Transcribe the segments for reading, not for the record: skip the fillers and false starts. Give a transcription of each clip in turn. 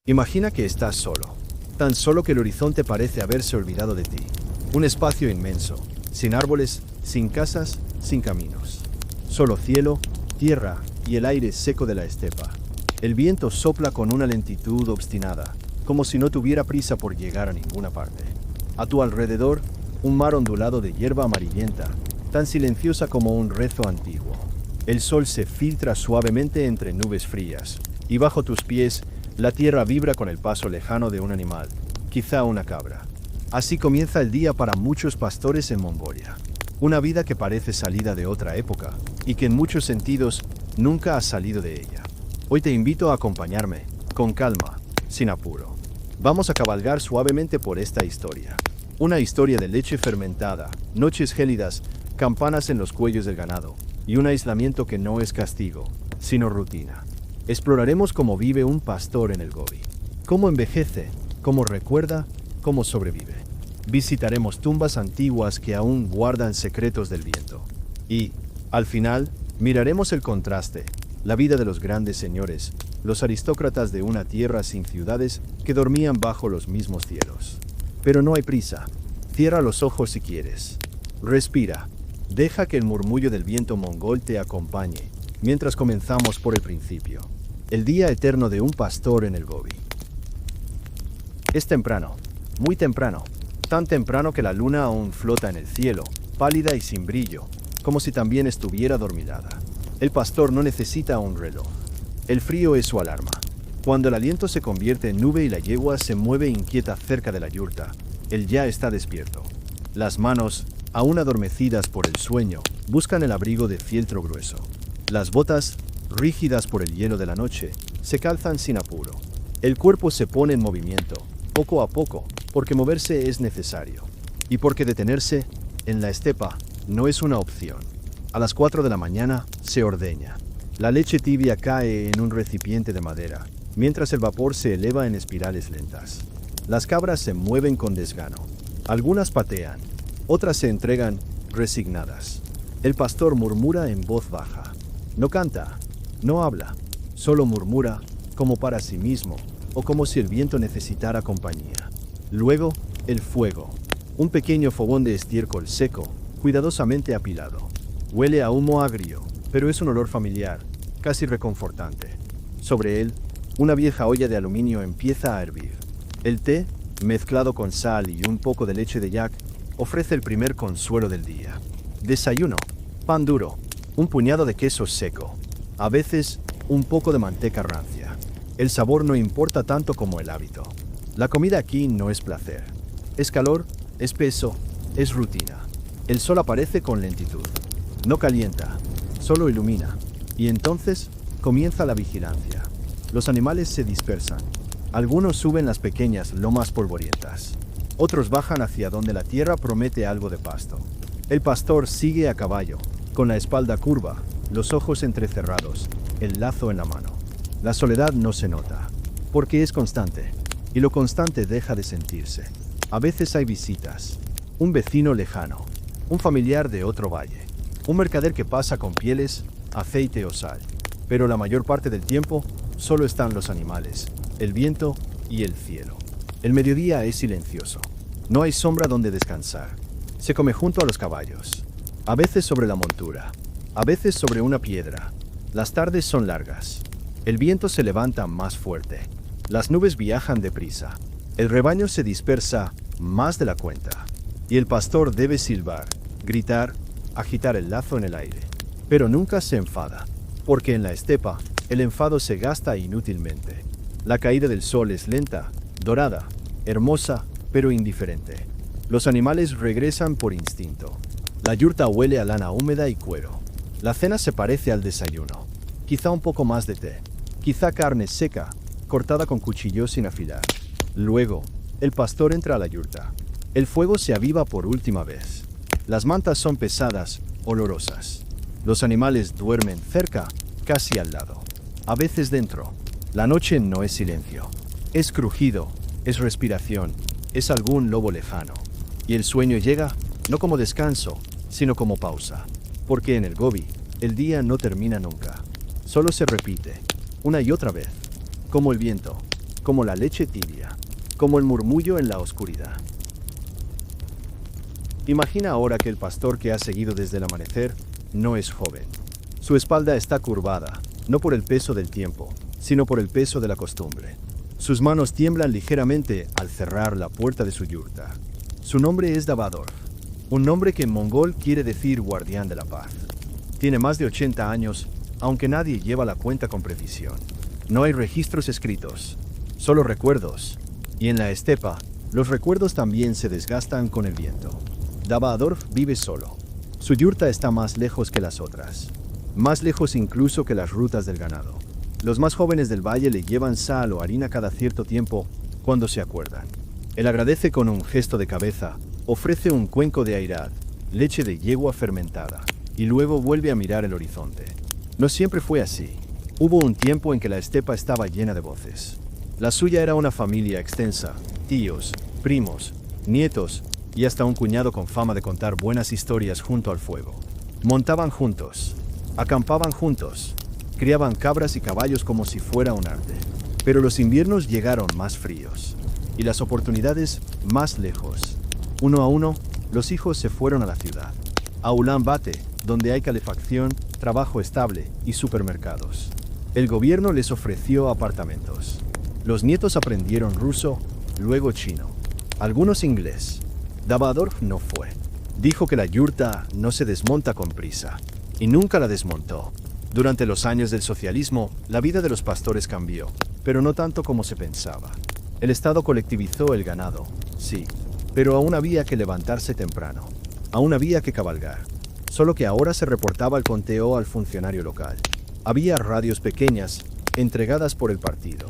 Imagina que estás solo. Tan solo que el horizonte parece haberse olvidado de ti. Un espacio inmenso, sin árboles, sin casas, sin caminos. Solo cielo, tierra y el aire seco de la estepa. El viento sopla con una lentitud obstinada, como si no tuviera prisa por llegar a ninguna parte. A tu alrededor, un mar ondulado de hierba amarillenta, tan silenciosa como un rezo antiguo. El sol se filtra suavemente entre nubes frías, y bajo tus pies, la tierra vibra con el paso lejano de un animal, quizá una cabra. Así comienza el día para muchos pastores en Mongolia. Una vida que parece salida de otra época, y que en muchos sentidos nunca ha salido de ella. Hoy te invito a acompañarme, con calma, sin apuro. Vamos a cabalgar suavemente por esta historia. Una historia de leche fermentada, noches gélidas, campanas en los cuellos del ganado, y un aislamiento que no es castigo, sino rutina. Exploraremos cómo vive un pastor en el Gobi, cómo envejece, cómo recuerda, cómo sobrevive. Visitaremos tumbas antiguas que aún guardan secretos del viento. Y, al final, miraremos el contraste, la vida de los grandes señores, los aristócratas de una tierra sin ciudades que dormían bajo los mismos cielos. Pero no hay prisa. Cierra los ojos si quieres. Respira. Deja que el murmullo del viento mongol te acompañe, mientras comenzamos por el principio. El día eterno de un pastor en el Gobi. Es temprano, muy temprano, tan temprano que la luna aún flota en el cielo, pálida y sin brillo, como si también estuviera dormilada. El pastor no necesita un reloj. El frío es su alarma. Cuando el aliento se convierte en nube y la yegua se mueve inquieta cerca de la yurta, él ya está despierto. Las manos, aún adormecidas por el sueño, buscan el abrigo de fieltro grueso. Las botas, rígidas por el hielo de la noche, se calzan sin apuro. El cuerpo se pone en movimiento, poco a poco, porque moverse es necesario. Y porque detenerse, en la estepa, no es una opción. A las 4 de la mañana, se ordeña. La leche tibia cae en un recipiente de madera, mientras el vapor se eleva en espirales lentas. Las cabras se mueven con desgano. Algunas patean, otras se entregan, resignadas. El pastor murmura en voz baja. No canta, no habla, solo murmura, como para sí mismo, o como si el viento necesitara compañía. Luego, el fuego. Un pequeño fogón de estiércol seco, cuidadosamente apilado. Huele a humo agrio, pero es un olor familiar, casi reconfortante. Sobre él, una vieja olla de aluminio empieza a hervir. El té, mezclado con sal y un poco de leche de yak, ofrece el primer consuelo del día. Desayuno, pan duro, un puñado de queso seco, a veces un poco de manteca rancia. El sabor no importa tanto como el hábito. La comida aquí no es placer. Es calor, es peso, es rutina. El sol aparece con lentitud. No calienta, solo ilumina. Y entonces comienza la vigilancia. Los animales se dispersan. Algunos suben las pequeñas lomas polvorientas. Otros bajan hacia donde la tierra promete algo de pasto. El pastor sigue a caballo, con la espalda curva, los ojos entrecerrados, el lazo en la mano. La soledad no se nota, porque es constante, y lo constante deja de sentirse. A veces hay visitas, un vecino lejano, un familiar de otro valle, un mercader que pasa con pieles, aceite o sal. Pero la mayor parte del tiempo solo están los animales, el viento y el cielo. El mediodía es silencioso. No hay sombra donde descansar. Se come junto a los caballos, a veces sobre la montura, a veces sobre una piedra. Las tardes son largas. El viento se levanta más fuerte. Las nubes viajan deprisa. El rebaño se dispersa más de la cuenta. Y el pastor debe silbar, gritar, agitar el lazo en el aire. Pero nunca se enfada, porque en la estepa el enfado se gasta inútilmente. La caída del sol es lenta, dorada, hermosa, pero indiferente. Los animales regresan por instinto. La yurta huele a lana húmeda y cuero. La cena se parece al desayuno. Quizá un poco más de té. Quizá carne seca, cortada con cuchillo sin afilar. Luego, el pastor entra a la yurta. El fuego se aviva por última vez. Las mantas son pesadas, olorosas. Los animales duermen cerca, casi al lado. A veces dentro. La noche no es silencio. Es crujido, es respiración, es algún lobo lejano. Y el sueño llega, no como descanso, sino como pausa. Porque en el Gobi, el día no termina nunca. Solo se repite, una y otra vez. Como el viento. como la leche tibia, como el murmullo en la oscuridad. Imagina ahora que el pastor que ha seguido desde el amanecer no es joven. Su espalda está curvada, no por el peso del tiempo, sino por el peso de la costumbre. Sus manos tiemblan ligeramente al cerrar la puerta de su yurta. Su nombre es Dabadorf, un nombre que en mongol quiere decir guardián de la paz. Tiene más de 80 años, aunque nadie lleva la cuenta con precisión. No hay registros escritos, solo recuerdos, y en la estepa, los recuerdos también se desgastan con el viento. Dabadorf vive solo. Su yurta está más lejos que las otras, más lejos incluso que las rutas del ganado. Los más jóvenes del valle le llevan sal o harina cada cierto tiempo cuando se acuerdan. Él agradece con un gesto de cabeza, ofrece un cuenco de airad, leche de yegua fermentada, y luego vuelve a mirar el horizonte. No siempre fue así. Hubo un tiempo en que la estepa estaba llena de voces. La suya era una familia extensa, tíos, primos, nietos y hasta un cuñado con fama de contar buenas historias junto al fuego. Montaban juntos, acampaban juntos, criaban cabras y caballos como si fuera un arte. Pero los inviernos llegaron más fríos y las oportunidades más lejos. Uno a uno, los hijos se fueron a la ciudad, a Ulan Bate, donde hay calefacción, trabajo estable y supermercados. El gobierno les ofreció apartamentos. Los nietos aprendieron ruso, luego chino, algunos inglés. Dabadorf no fue. Dijo que la yurta no se desmonta con prisa, y nunca la desmontó. Durante los años del socialismo, la vida de los pastores cambió, pero no tanto como se pensaba. El Estado colectivizó el ganado, sí, pero aún había que levantarse temprano, aún había que cabalgar. Solo que ahora se reportaba el conteo al funcionario local. Había radios pequeñas, entregadas por el partido.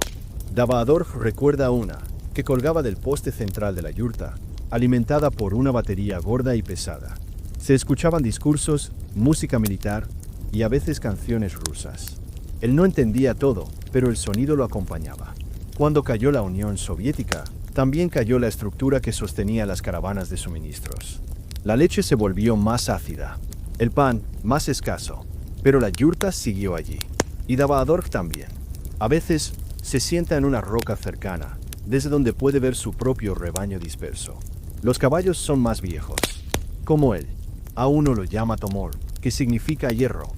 Dabadorf recuerda una, que colgaba del poste central de la yurta, alimentada por una batería gorda y pesada. Se escuchaban discursos, música militar y a veces canciones rusas. Él no entendía todo, pero el sonido lo acompañaba. Cuando cayó la Unión Soviética, también cayó la estructura que sostenía las caravanas de suministros. La leche se volvió más ácida, el pan más escaso, pero la yurta siguió allí. Y Dabadorf también. A veces se sienta en una roca cercana, desde donde puede ver su propio rebaño disperso. Los caballos son más viejos, como él. A uno lo llama Tomor, que significa hierro.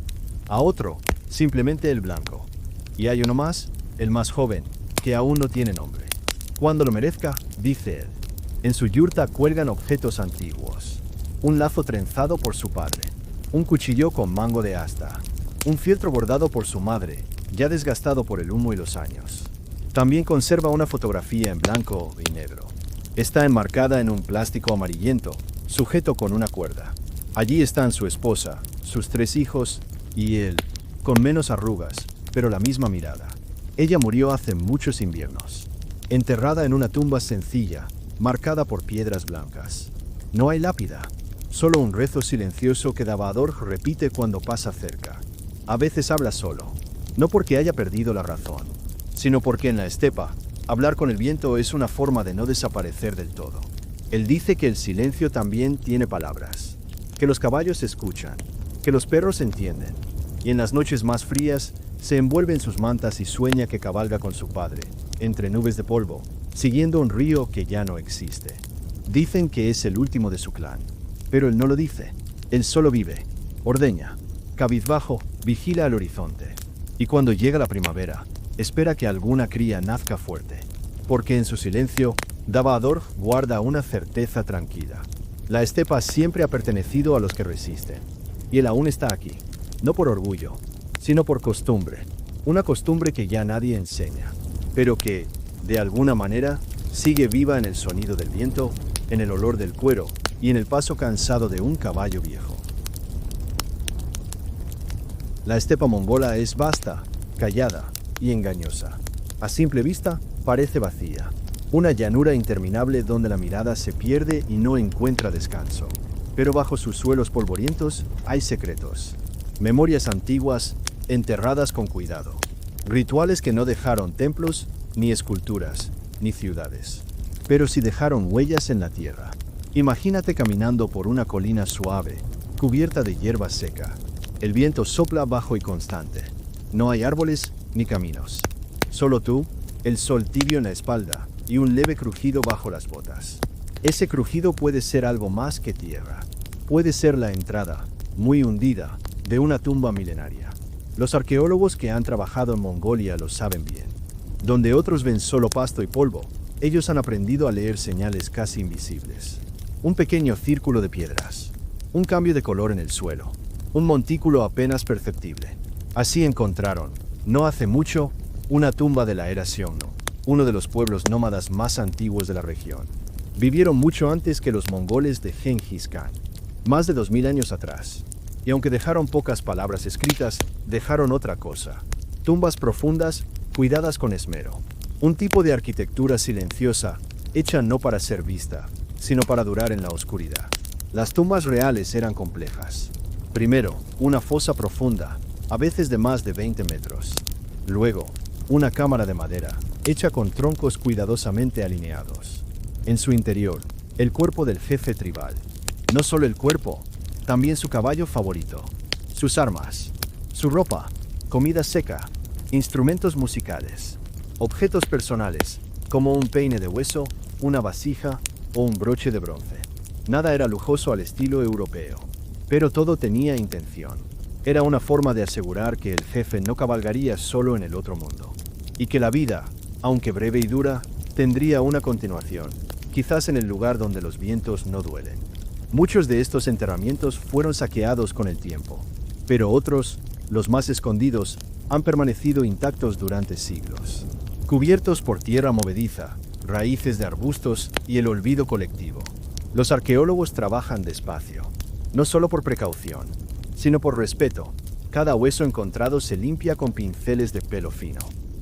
A otro, simplemente el blanco. Y hay uno más, el más joven, que aún no tiene nombre. Cuando lo merezca, dice él. En su yurta cuelgan objetos antiguos. Un lazo trenzado por su padre. Un cuchillo con mango de asta. Un fieltro bordado por su madre, ya desgastado por el humo y los años. También conserva una fotografía en blanco y negro. Está enmarcada en un plástico amarillento, sujeto con una cuerda. Allí están su esposa, sus 3 hijos y él, con menos arrugas, pero la misma mirada. Ella murió hace muchos inviernos, enterrada en una tumba sencilla, marcada por piedras blancas. No hay lápida, solo un rezo silencioso que Dabadorf repite cuando pasa cerca. A veces habla solo, no porque haya perdido la razón, sino porque en la estepa, hablar con el viento es una forma de no desaparecer del todo. Él dice que el silencio también tiene palabras, que los caballos escuchan, que los perros entienden, y en las noches más frías se envuelve en sus mantas y sueña que cabalga con su padre, entre nubes de polvo, siguiendo un río que ya no existe. Dicen que es el último de su clan, pero él no lo dice. Él solo vive, ordeña, cabizbajo, vigila el horizonte. Y cuando llega la primavera, espera que alguna cría nazca fuerte, porque en su silencio, Dabadorf guarda una certeza tranquila. La estepa siempre ha pertenecido a los que resisten, y él aún está aquí, no por orgullo, sino por costumbre, una costumbre que ya nadie enseña, pero que, de alguna manera, sigue viva en el sonido del viento, en el olor del cuero y en el paso cansado de un caballo viejo. La estepa mongola es vasta, callada y engañosa. A simple vista, parece vacía. Una llanura interminable donde la mirada se pierde y no encuentra descanso. Pero bajo sus suelos polvorientos hay secretos. Memorias antiguas, enterradas con cuidado. Rituales que no dejaron templos, ni esculturas, ni ciudades. Pero sí dejaron huellas en la tierra. Imagínate caminando por una colina suave, cubierta de hierba seca. El viento sopla bajo y constante. No hay árboles ni caminos. Solo tú, el sol tibio en la espalda y un leve crujido bajo las botas. Ese crujido puede ser algo más que tierra. Puede ser la entrada, muy hundida, de una tumba milenaria. Los arqueólogos que han trabajado en Mongolia lo saben bien. Donde otros ven solo pasto y polvo, ellos han aprendido a leer señales casi invisibles. Un pequeño círculo de piedras, un cambio de color en el suelo, un montículo apenas perceptible. Así encontraron, no hace mucho, una tumba de la era Xiongnu, uno de los pueblos nómadas más antiguos de la región. Vivieron mucho antes que los mongoles de Genghis Khan, más de 2000 años atrás. Y aunque dejaron pocas palabras escritas, dejaron otra cosa. Tumbas profundas, cuidadas con esmero. Un tipo de arquitectura silenciosa, hecha no para ser vista, sino para durar en la oscuridad. Las tumbas reales eran complejas. Primero, una fosa profunda, a veces de más de 20 metros. Luego, una cámara de madera, hecha con troncos cuidadosamente alineados. En su interior, el cuerpo del jefe tribal. No solo el cuerpo, también su caballo favorito, sus armas, su ropa, comida seca, instrumentos musicales, objetos personales, como un peine de hueso, una vasija o un broche de bronce. Nada era lujoso al estilo europeo, pero todo tenía intención. Era una forma de asegurar que el jefe no cabalgaría solo en el otro mundo, y que la vida, aunque breve y dura, tendría una continuación, quizás en el lugar donde los vientos no duelen. Muchos de estos enterramientos fueron saqueados con el tiempo, pero otros, los más escondidos, han permanecido intactos durante siglos, cubiertos por tierra movediza, raíces de arbustos y el olvido colectivo. Los arqueólogos trabajan despacio, no solo por precaución, sino por respeto. Cada hueso encontrado se limpia con pinceles de pelo fino.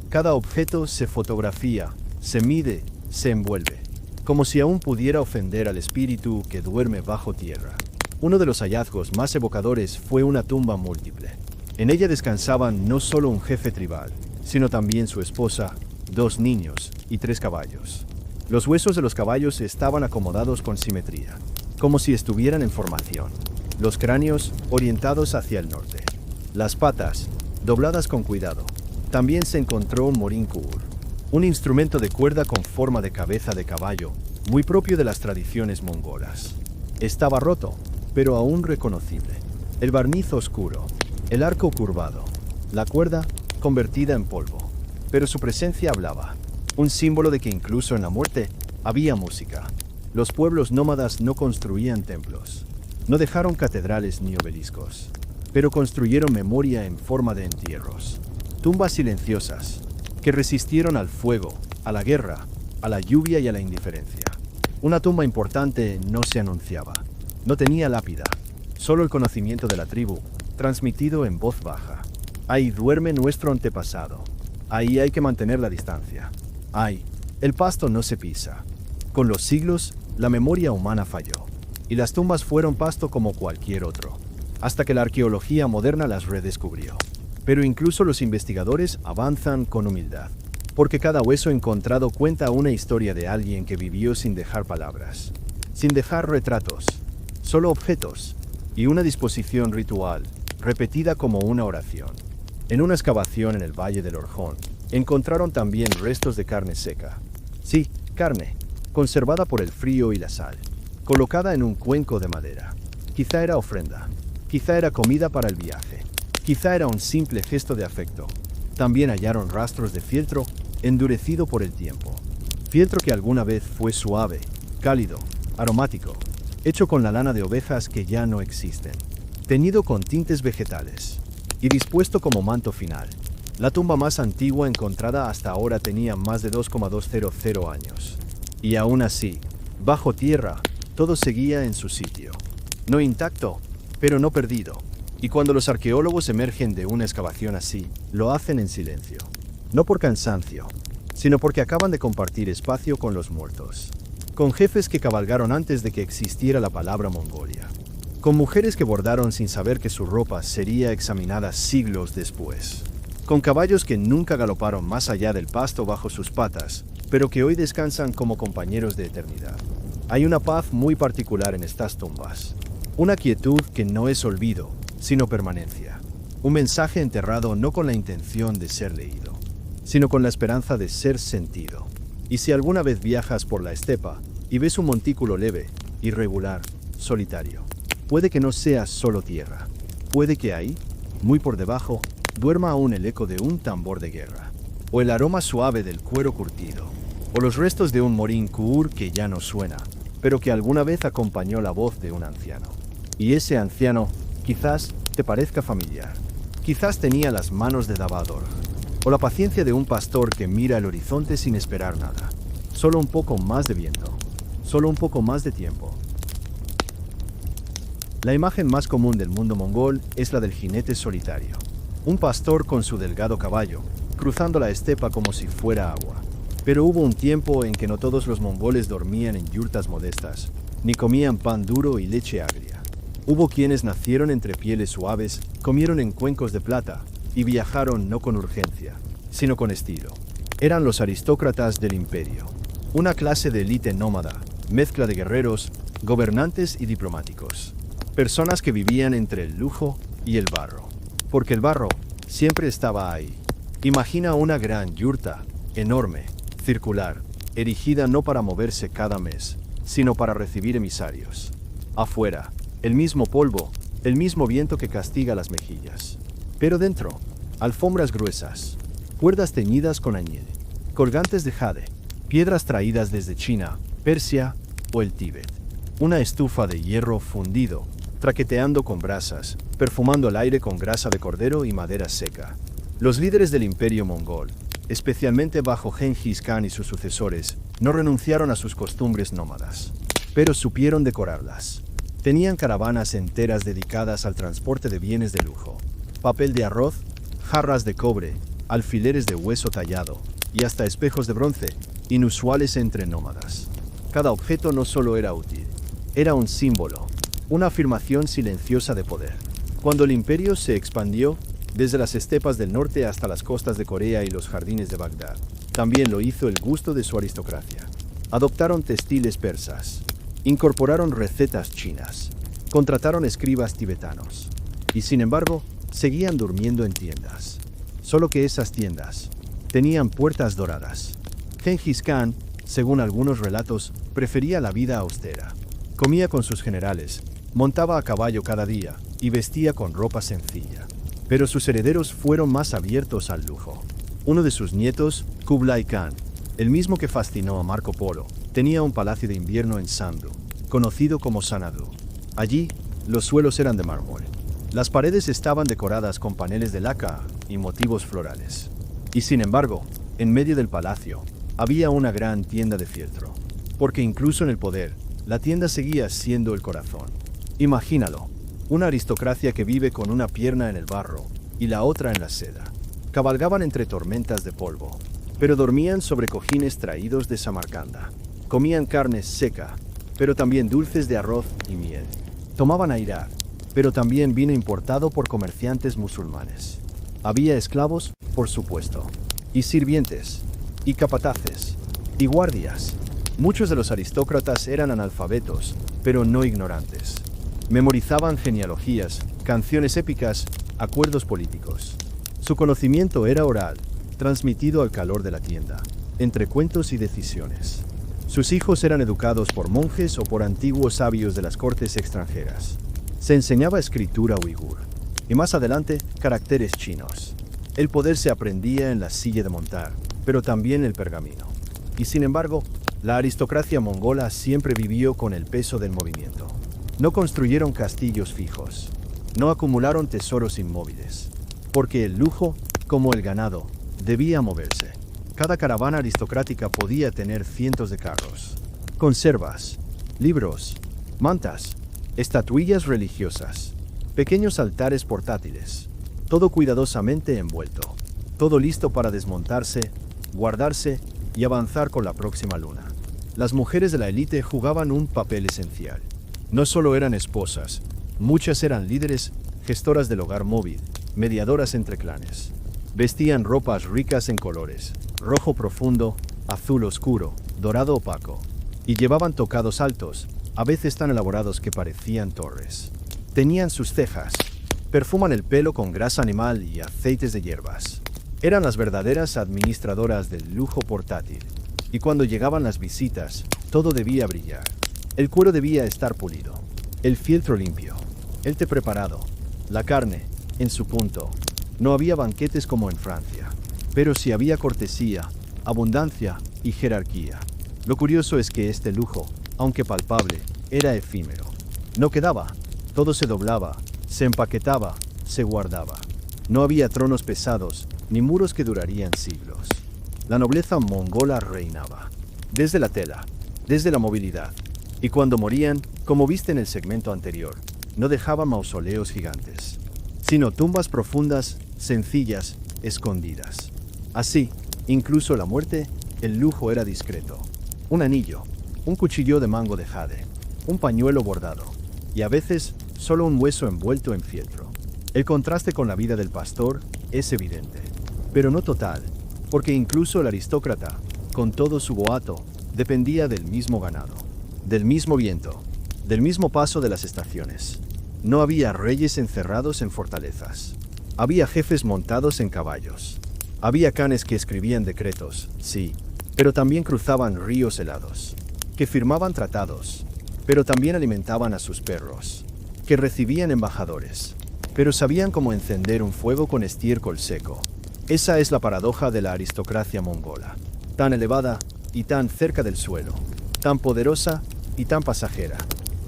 Cada objeto se fotografía, se mide, se envuelve, como si aún pudiera ofender al espíritu que duerme bajo tierra. Uno de los hallazgos más evocadores fue una tumba múltiple. En ella descansaban no solo un jefe tribal, sino también su esposa, 2 niños y 3 caballos. Los huesos de los caballos estaban acomodados con simetría, como si estuvieran en formación. Los cráneos orientados hacia el norte. Las patas, dobladas con cuidado. También se encontró un morin khur, un instrumento de cuerda con forma de cabeza de caballo, muy propio de las tradiciones mongolas. Estaba roto, pero aún reconocible. El barniz oscuro, el arco curvado, la cuerda convertida en polvo. Pero su presencia hablaba, un símbolo de que incluso en la muerte había música. Los pueblos nómadas no construían templos, no dejaron catedrales ni obeliscos, pero construyeron memoria en forma de entierros. Tumbas silenciosas, que resistieron al fuego, a la guerra, a la lluvia y a la indiferencia. Una tumba importante no se anunciaba, no tenía lápida, solo el conocimiento de la tribu, transmitido en voz baja. Ahí duerme nuestro antepasado, ahí hay que mantener la distancia. Ahí, el pasto no se pisa. Con los siglos, la memoria humana falló, y las tumbas fueron pasto como cualquier otro, hasta que la arqueología moderna las redescubrió. Pero incluso los investigadores avanzan con humildad, porque cada hueso encontrado cuenta una historia de alguien que vivió sin dejar palabras, sin dejar retratos, solo objetos y una disposición ritual, repetida como una oración. En una excavación en el Valle del Orjón, encontraron también restos de carne seca. Sí, carne, conservada por el frío y la sal, colocada en un cuenco de madera. Quizá era ofrenda, quizá era comida para el viaje. Quizá era un simple gesto de afecto. También hallaron rastros de fieltro endurecido por el tiempo. Fieltro que alguna vez fue suave, cálido, aromático, hecho con la lana de ovejas que ya no existen, teñido con tintes vegetales y dispuesto como manto final. La tumba más antigua encontrada hasta ahora tenía más de 2,200 años. Y aún así, bajo tierra, todo seguía en su sitio. No intacto, pero no perdido. Y cuando los arqueólogos emergen de una excavación así, lo hacen en silencio. No por cansancio, sino porque acaban de compartir espacio con los muertos. Con jefes que cabalgaron antes de que existiera la palabra Mongolia. Con mujeres que bordaron sin saber que su ropa sería examinada siglos después. Con caballos que nunca galoparon más allá del pasto bajo sus patas, pero que hoy descansan como compañeros de eternidad. Hay una paz muy particular en estas tumbas. Una quietud que no es olvido, sino permanencia. Un mensaje enterrado no con la intención de ser leído, sino con la esperanza de ser sentido. Y si alguna vez viajas por la estepa y ves un montículo leve, irregular, solitario, puede que no sea solo tierra. Puede que ahí, muy por debajo, duerma aún el eco de un tambor de guerra, o el aroma suave del cuero curtido, o los restos de un morín kuur que ya no suena, pero que alguna vez acompañó la voz de un anciano. Y ese anciano, quizás, te parezca familiar. Quizás tenía las manos de Davador, o la paciencia de un pastor que mira el horizonte sin esperar nada. Solo un poco más de viento, solo un poco más de tiempo. La imagen más común del mundo mongol es la del jinete solitario. Un pastor con su delgado caballo, cruzando la estepa como si fuera agua. Pero hubo un tiempo en que no todos los mongoles dormían en yurtas modestas, ni comían pan duro y leche agria. Hubo quienes nacieron entre pieles suaves, comieron en cuencos de plata, y viajaron no con urgencia, sino con estilo. Eran los aristócratas del imperio, una clase de élite nómada, mezcla de guerreros, gobernantes y diplomáticos. Personas que vivían entre el lujo y el barro, porque el barro siempre estaba ahí. Imagina una gran yurta, enorme, circular, erigida no para moverse cada mes, sino para recibir emisarios. Afuera, el mismo polvo, el mismo viento que castiga las mejillas. Pero dentro, alfombras gruesas, cuerdas teñidas con añil, colgantes de jade, piedras traídas desde China, Persia o el Tíbet. Una estufa de hierro fundido, traqueteando con brasas, perfumando el aire con grasa de cordero y madera seca. Los líderes del imperio mongol, especialmente bajo Genghis Khan y sus sucesores, no renunciaron a sus costumbres nómadas, pero supieron decorarlas. Tenían caravanas enteras dedicadas al transporte de bienes de lujo, papel de arroz, jarras de cobre, alfileres de hueso tallado y hasta espejos de bronce, inusuales entre nómadas. Cada objeto no solo era útil, era un símbolo, una afirmación silenciosa de poder. Cuando el imperio se expandió, desde las estepas del norte hasta las costas de Corea y los jardines de Bagdad, también lo hizo el gusto de su aristocracia. Adoptaron textiles persas, incorporaron recetas chinas, contrataron escribas tibetanos, y sin embargo, seguían durmiendo en tiendas. Solo que esas tiendas tenían puertas doradas. Genghis Khan, según algunos relatos, prefería la vida austera. Comía con sus generales, montaba a caballo cada día y vestía con ropa sencilla. Pero sus herederos fueron más abiertos al lujo. Uno de sus nietos, Kublai Khan, el mismo que fascinó a Marco Polo, tenía un palacio de invierno en Sandu, conocido como Sanadu. Allí, los suelos eran de mármol. Las paredes estaban decoradas con paneles de laca y motivos florales. Y sin embargo, en medio del palacio, había una gran tienda de fieltro. Porque incluso en el poder, la tienda seguía siendo el corazón. Imagínalo, una aristocracia que vive con una pierna en el barro y la otra en la seda. Cabalgaban entre tormentas de polvo, pero dormían sobre cojines traídos de Samarcanda. Comían carne seca, pero también dulces de arroz y miel. Tomaban airar, pero también vino importado por comerciantes musulmanes. Había esclavos, por supuesto, y sirvientes, y capataces, y guardias. Muchos de los aristócratas eran analfabetos, pero no ignorantes. Memorizaban genealogías, canciones épicas, acuerdos políticos. Su conocimiento era oral, transmitido al calor de la tienda, entre cuentos y decisiones. Sus hijos eran educados por monjes o por antiguos sabios de las cortes extranjeras. Se enseñaba escritura uigur, y más adelante, caracteres chinos. El poder se aprendía en la silla de montar, pero también el pergamino. Y sin embargo, la aristocracia mongola siempre vivió con el peso del movimiento. No construyeron castillos fijos, no acumularon tesoros inmóviles, porque el lujo, como el ganado, debía moverse. Cada caravana aristocrática podía tener cientos de carros, conservas, libros, mantas, estatuillas religiosas, pequeños altares portátiles, todo cuidadosamente envuelto, todo listo para desmontarse, guardarse y avanzar con la próxima luna. Las mujeres de la élite jugaban un papel esencial. No solo eran esposas, muchas eran líderes, gestoras del hogar móvil, mediadoras entre clanes. Vestían ropas ricas en colores, rojo profundo, azul oscuro, dorado opaco, y llevaban tocados altos, a veces tan elaborados que parecían torres. Tenían sus cejas, perfuman el pelo con grasa animal y aceites de hierbas. Eran las verdaderas administradoras del lujo portátil. Y cuando llegaban las visitas, todo debía brillar. El cuero debía estar pulido, el fieltro limpio, el té preparado, la carne en su punto. No había banquetes como en Francia, pero sí había cortesía, abundancia y jerarquía. Lo curioso es que este lujo, aunque palpable, era efímero. No quedaba, todo se doblaba, se empaquetaba, se guardaba. No había tronos pesados, ni muros que durarían siglos. La nobleza mongola reinaba, desde la tela, desde la movilidad. Y cuando morían, como viste en el segmento anterior, no dejaban mausoleos gigantes, sino tumbas profundas, sencillas, escondidas. Así, incluso la muerte, el lujo era discreto. Un anillo, un cuchillo de mango de jade, un pañuelo bordado, y a veces solo un hueso envuelto en fieltro. El contraste con la vida del pastor es evidente, pero no total, porque incluso el aristócrata, con todo su boato, dependía del mismo ganado, del mismo viento, del mismo paso de las estaciones. No había reyes encerrados en fortalezas. Había jefes montados en caballos. Había canes que escribían decretos, sí, pero también cruzaban ríos helados, que firmaban tratados, pero también alimentaban a sus perros, que recibían embajadores, pero sabían cómo encender un fuego con estiércol seco. Esa es la paradoja de la aristocracia mongola, tan elevada y tan cerca del suelo, tan poderosa y tan pasajera,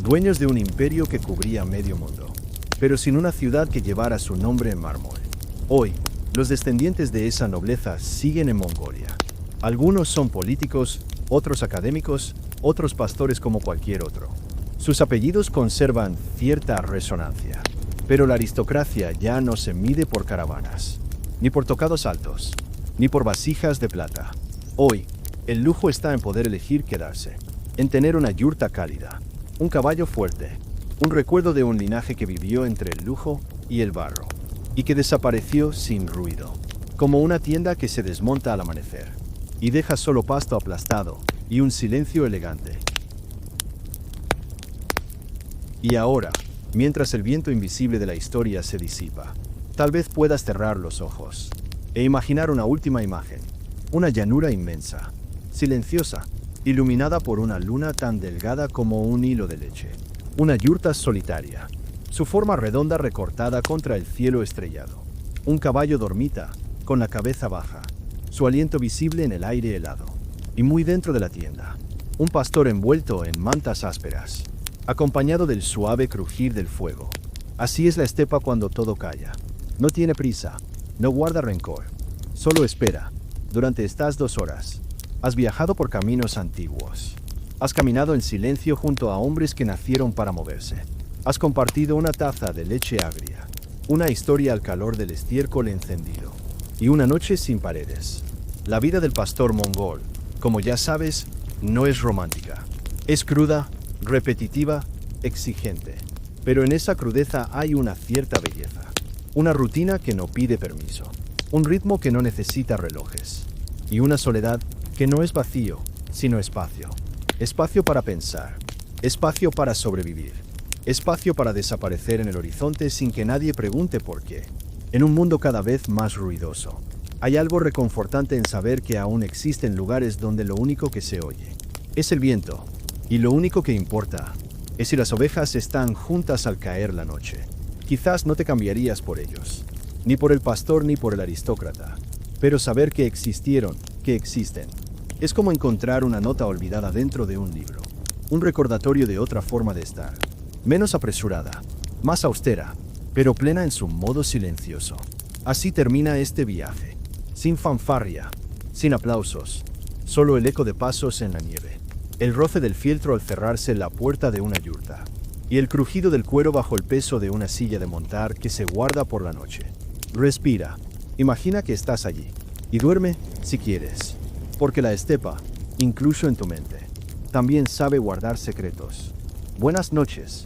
dueños de un imperio que cubría medio mundo, pero sin una ciudad que llevara su nombre en mármol. Hoy, los descendientes de esa nobleza siguen en Mongolia. Algunos son políticos, otros académicos, otros pastores como cualquier otro. Sus apellidos conservan cierta resonancia, pero la aristocracia ya no se mide por caravanas, ni por tocados altos, ni por vasijas de plata. Hoy, el lujo está en poder elegir quedarse, en tener una yurta cálida, un caballo fuerte, un recuerdo de un linaje que vivió entre el lujo y el barro, y que desapareció sin ruido, como una tienda que se desmonta al amanecer, y deja solo pasto aplastado y un silencio elegante. Y ahora, mientras el viento invisible de la historia se disipa, tal vez puedas cerrar los ojos e imaginar una última imagen, una llanura inmensa, silenciosa, iluminada por una luna tan delgada como un hilo de leche. Una yurta solitaria, su forma redonda recortada contra el cielo estrellado. Un caballo dormita, con la cabeza baja, su aliento visible en el aire helado. Y muy dentro de la tienda, un pastor envuelto en mantas ásperas, acompañado del suave crujir del fuego. Así es la estepa cuando todo calla. No tiene prisa, no guarda rencor, solo espera. Durante estas 2 horas, has viajado por caminos antiguos. Has caminado en silencio junto a hombres que nacieron para moverse. Has compartido una taza de leche agria, una historia al calor del estiércol encendido, y una noche sin paredes. La vida del pastor mongol, como ya sabes, no es romántica. Es cruda, repetitiva, exigente. Pero en esa crudeza hay una cierta belleza. Una rutina que no pide permiso. Un ritmo que no necesita relojes. Y una soledad que no es vacío, sino espacio. Espacio para pensar. Espacio para sobrevivir. Espacio para desaparecer en el horizonte sin que nadie pregunte por qué. En un mundo cada vez más ruidoso, hay algo reconfortante en saber que aún existen lugares donde lo único que se oye es el viento, y lo único que importa es si las ovejas están juntas al caer la noche. Quizás no te cambiarías por ellos, ni por el pastor ni por el aristócrata, pero saber que existieron, que existen, es como encontrar una nota olvidada dentro de un libro, un recordatorio de otra forma de estar, menos apresurada, más austera, pero plena en su modo silencioso. Así termina este viaje, sin fanfarria, sin aplausos, solo el eco de pasos en la nieve, el roce del fieltro al cerrarse la puerta de una yurta, y el crujido del cuero bajo el peso de una silla de montar que se guarda por la noche. Respira, imagina que estás allí, y duerme si quieres, porque la estepa, incluso en tu mente, también sabe guardar secretos. Buenas noches.